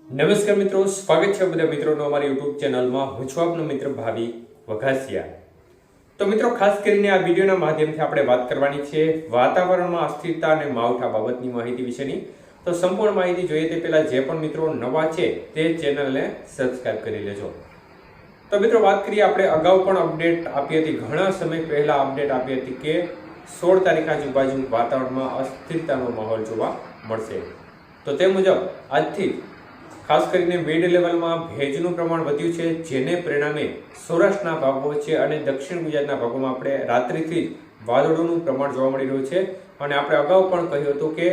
નમસ્કાર મિત્રો, સ્વાગત છે બધા મિત્રોનો અમારી યુટ્યુબ ચેનલમાં. હું છું આપનો મિત્ર ભાવિ વઘાસિયા. તો મિત્રો, ખાસ કરીને આ વિડીયોના માધ્યમથી આપણે વાત કરવાની છે વાતાવરણમાં અસ્થિરતા અને માવઠા બાબતની માહિતી વિશેની. તો સંપૂર્ણ માહિતી જોઈએ તે પહેલા જે પણ મિત્રો નવા છે તે ચેનલને સબસ્ક્રાઇબ કરી લેજો. તો મિત્રો, વાત કરીએ, આપણે અગાઉ પણ અપડેટ આપી હતી, ઘણા સમય પહેલા અપડેટ આપી હતી કે 16 તારીખ આજુબાજુ વાતાવરણમાં અસ્થિરતાનો માહોલ જોવા મળશે. તો તે મુજબ આજથી ખાસ કરીને મિડ લેવલમાં ભેજનું પ્રમાણ વધ્યું છે, જેને પરિણામે સૌરાષ્ટ્રના ભાગો છે અને દક્ષિણ ગુજરાતના ભાગોમાં આપણે રાત્રિથી વાદળોનું પ્રમાણ જોવા મળી રહ્યું છે. અને આપણે અગાઉ પણ કહ્યું હતું કે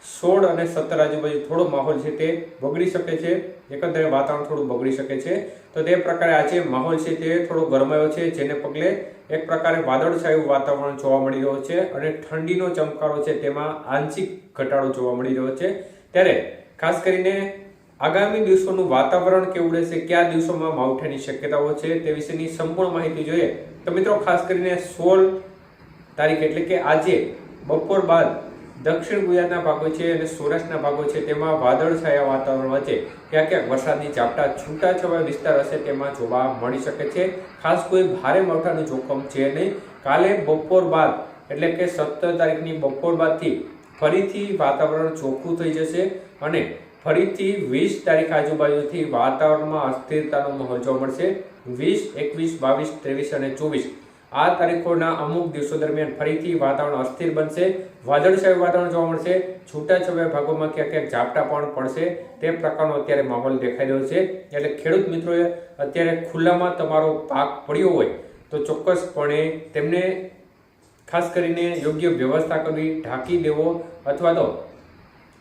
16 અને 17 આજુબાજુ થોડો માહોલ છે તે બગડી શકે છે, એકંદરે વાતાવરણ થોડું બગડી શકે છે. તો તે પ્રકારે આજે માહોલ છે તે થોડો ગરમાયો છે, જેને પગલે એક પ્રકારે વાદળછાયું વાતાવરણ જોવા મળી રહ્યો છે અને ઠંડીનો ચમકારો છે તેમાં આંશિક ઘટાડો જોવા મળી રહ્યો છે. ત્યારે ખાસ કરીને આગામી દિવસોનું વાતાવરણ કેવું રહેશે, કયા દિવસોમાં માવઠાની શક્યતાઓ છે તે વિશેની સંપૂર્ણ માહિતી જોઈએ. તો મિત્રો, ખાસ કરીને 16 તારીખ એટલે કે આજે બપોર બાદ દક્ષિણ ગુજરાતના ભાગો છે અને સૌરાષ્ટ્રના ભાગો છે તેમાં વાદળછાયા વાતાવરણ વચ્ચે ક્યાં ક્યાંક વરસાદની ઝાપટા છૂટાછવાયા વિસ્તાર હશે તેમાં જોવા મળી શકે છે. ખાસ કોઈ ભારે માવઠાનું જોખમ છે નહીં. કાલે બપોર બાદ એટલે કે 17 તારીખની બપોર બાદથી ફરીથી વાતાવરણ ચોખ્ખું થઈ જશે અને ફરીથી 20 તારીખ આજુબાજુથી વાતાવરણમાં અસ્થિરતાનો માહોલ જોવા મળશે. 20, 21, 22, 23 અને 24 આ તારીખોના અમુક દિવસો દરમિયાન ફરીથી વાતાવરણ અસ્થિર બનશે, વાદળછાયું વાતાવરણ જોવા મળશે, છૂટાછવાયા ભાગોમાં ક્યાંક ક્યાંક ઝાપટા પણ પડશે. તે પ્રકારનો અત્યારે માહોલ દેખાઈ રહ્યો છે. એટલે ખેડૂત મિત્રોએ અત્યારે ખુલ્લામાં તમારો પાક પડ્યો હોય તો ચોક્કસપણે તેમને ખાસ કરીને યોગ્ય વ્યવસ્થા કરવી, ઢાંકી દેવો, અથવા તો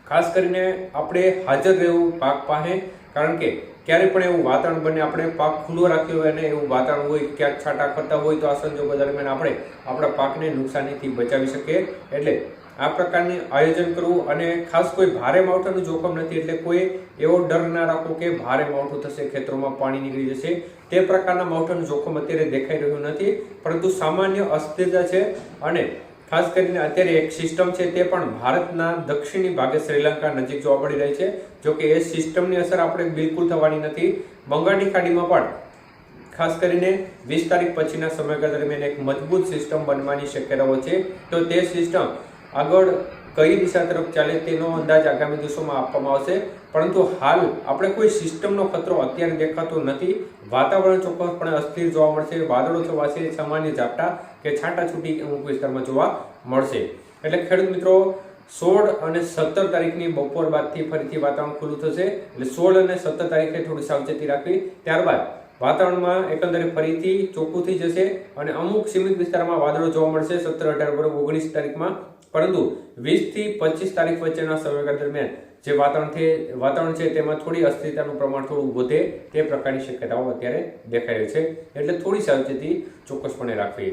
ખાસ કરીને આપણે હાજર રહેવું પાક પાસે. કારણ કે ક્યારે પણ એવું વાતાવરણ બને, આપણે પાક ખુલ્લો રાખ્યો હોય અને એવું વાતાવરણ હોય, ક્યાંક છાંટા કરતા હોય તો આ સંજોગો દરમિયાન આપણે આપણા પાકને નુકસાનીથી બચાવી શકીએ. એટલે આ પ્રકારની આયોજન કરવું. અને ખાસ કોઈ ભારે માવઠાનું જોખમ નથી, એટલે કોઈ એવો ડર ના રાખો કે ભારે માવઠું થશે, ખેતરોમાં પાણી નીકળી જશે. તે પ્રકારના માવઠાનું જોખમ અત્યારે દેખાઈ રહ્યું નથી, પરંતુ સામાન્ય અસ્થિરતા છે. અને ખાસ કરીને અત્યારે એક સિસ્ટમ છે તે પણ ભારતના દક્ષિણી ભાગે શ્રીલંકા નજીક જોવા મળી રહી છે. જો કે એ સિસ્ટમની અસર આપણે બિલકુલ થવાની નથી. બંગાળની ખાડીમાં પણ ખાસ કરીને 20 તારીખ પછીના સમયગાળા દરમિયાન એક મજબૂત સિસ્ટમ બનવાની શક્યતાઓ છે. તો તે સિસ્ટમ આગળ કઈ દિશા તરફ ચાલે તેનો અંદાજ આગામી દિવસોમાં આપવામાં આવશે. પરંતુ હાલ આપણે કોઈ સિસ્ટમનો ખતરો અત્યારે દેખાતો નથી. વાતાવરણ ચોક્કસપણે અસ્થિર જોવા મળશે, વાદળો છવાશે, સામાન્ય ઝાપટા કે છાંટાછૂટી અમુક વિસ્તારમાં જોવા મળશે. એટલે ખેડૂત મિત્રો, 16 અને 17 તારીખની બપોર બાદથી ફરીથી વાતાવરણ ખુલ્લું થશે. એટલે 16 અને 17 તારીખે થોડી સાવચેતી રાખવી. ત્યારબાદ વાતાવરણમાં એકંદરે ફરીથી ચોખ્ખું થઈ જશે અને અમુક સીમિત વિસ્તારમાં વાદળો જોવા મળશે 17, 18, 19 તારીખમાં. પરંતુ 20 થી 25 તારીખ વચ્ચેના સમયગાળા દરમિયાન જે વાતાવરણ છે તેમાં થોડી અસ્થિરતાનું પ્રમાણ થોડું વધે તે પ્રકારની શક્યતાઓ અત્યારે દેખાઈ રહી છે. એટલે થોડી સાવચેતી ચોક્કસપણે રાખવી.